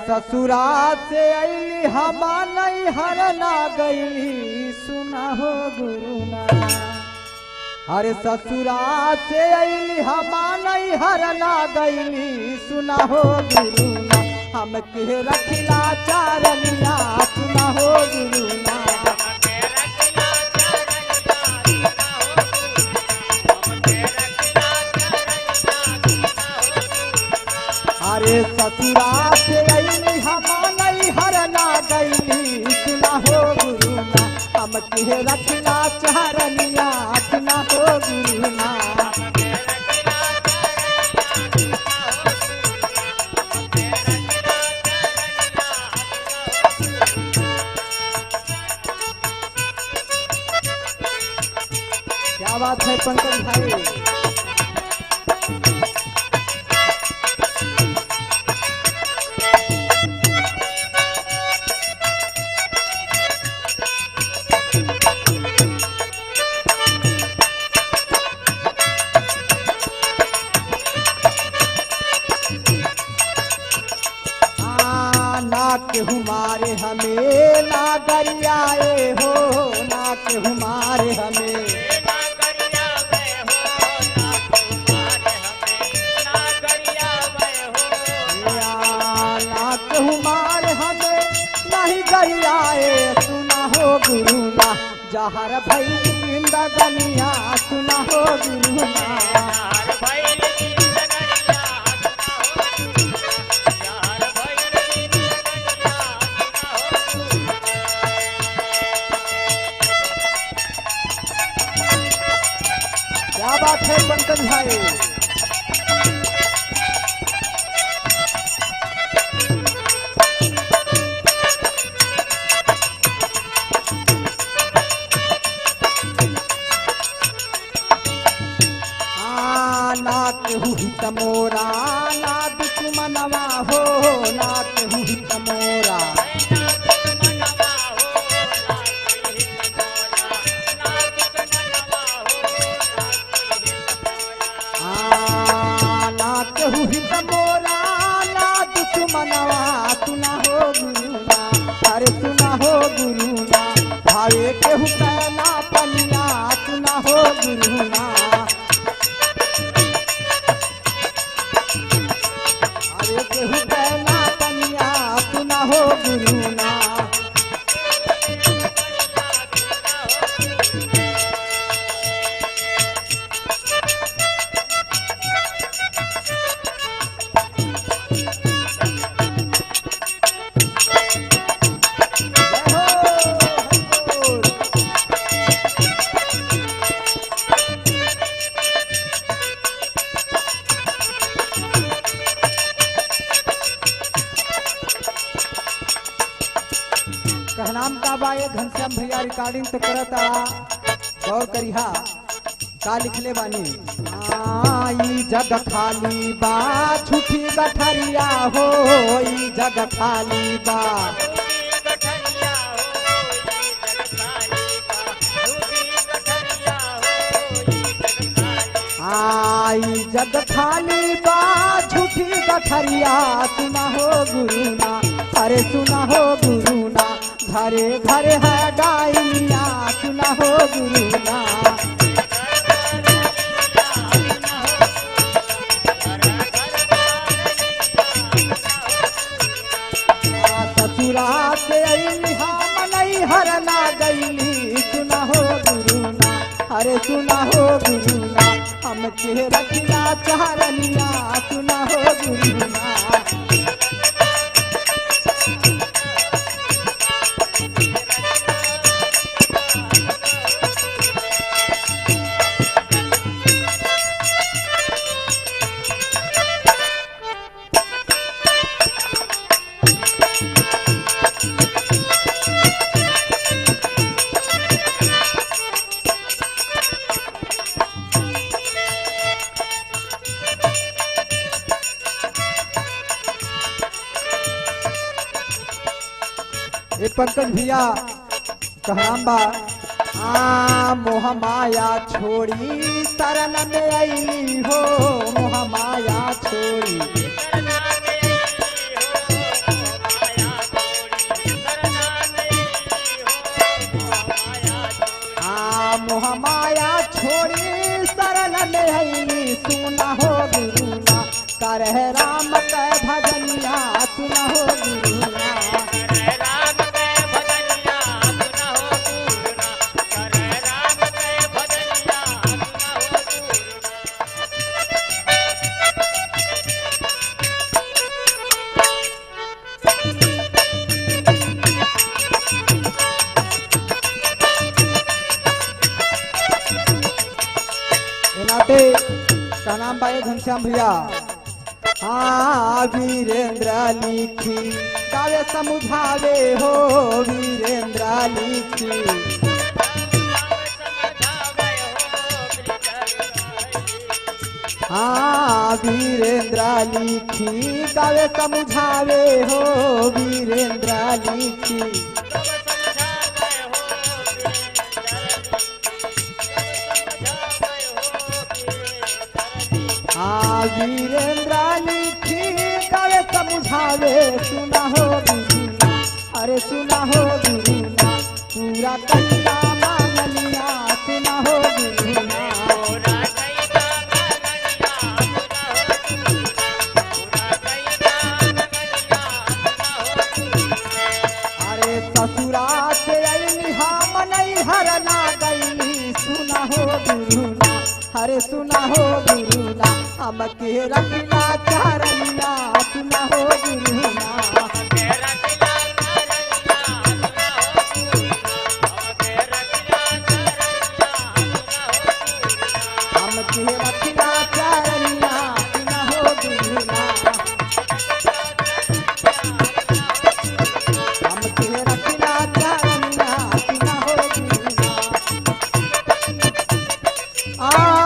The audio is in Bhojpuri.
ससुरा से अली हमा नहीं हरना गईली सुना हो गुरुना। अरे ससुरा से अली हमा नहीं हरना गईली सुना हो गुरुना। हम के रखिला चारनिया सुना हो गुरुना। अरे ससुरा से अली हमा नहीं हरना गईली सुना हो गुरुना। हम के रखिला चारनिया सुना हो गुरुना। क्या बात है पंकज भाई। केहू मारे हमें ना गरियाए हो, ना केहू मारे हमें ना गरियावे हो, ना गरियावे हो, ना केहू मारे हमें नहीं गरियाए सुना हो गुरुना। जहर भई जिंदगनिया सुना हो गुरुना। क्या बात है पंकज भाई। ना केहू हित मोरा ना दुश्मनवा हो, ना केहू हित मोरा केहू हित मोरा ना दुश्मनवा सुना हो गुरुना। अरे सुना हो गुरुना। भावे केहू कहना पनिया सुना हो गुरुना। अरे केहू कहना पनिया सुना हो गुरुना। कहनाम का बा ये घनश्याम भैया रिकॉर्डिंग तो करता गौर करिहा का लिखले बानी। ई जग खाली बा छुटी गठरिया हो, ई जग खाली बा आई जग खाली बा झूठी गठरिया सुना हो गुरुना। अरे सुना हो गुरुना। घरे घरे है गायनिया सुना हो गुरुना। ससुरा से अली हम नहीं हरना गईली सुना हो गुरुना। अरे सुना हो गुरुना। हम के रखिला चारनिया सुना हो गुरुना। ये पंकज भैया कहनाम बा। मोह माया छोड़ी शरण में आई हो, मोह माया छोड़ी मोह माया छोड़ी सरल में हईली सुना हो गुरुना करह राम कै भजनिया सुना हो गुरुना करे राम के भजनिया सुना हो गुरुना करे राम के भजनिया सुना हो गुरुना ये नाटे का नाम बाए घनश्याम भैया। हाँ वीरेंद्र लिखी गावे समुझावे हो वीरेंद्र लिखी हाँ वीरेंद्र लिखी गावे समुझावे हो वीरेंद्र लिखी हाँ वीरेंद्र लिखी गावे समुझावे सुना हो गुरुना अरे सुना हो गुरुना पूरा कलिया मांगलिया सुना हो गुरुना पूरा कईदा गगनिया सुना हो गुरुना पूरा कईदा गगनिया सुना हो गुरुना अरे ससुरा से अली हम नहीं हरना गई सुना हो गुरुना अरे सुना हो गुरुना हम के रखना चारनिया सुना हो गुरुना तेरा किला करनिया सुना हो गुरुना तेरा किला करनिया सुना हो गुरुना हम के रखना चारनिया सुना हो गुरुना हम के रखना चारनिया सुना हो गुरुना आ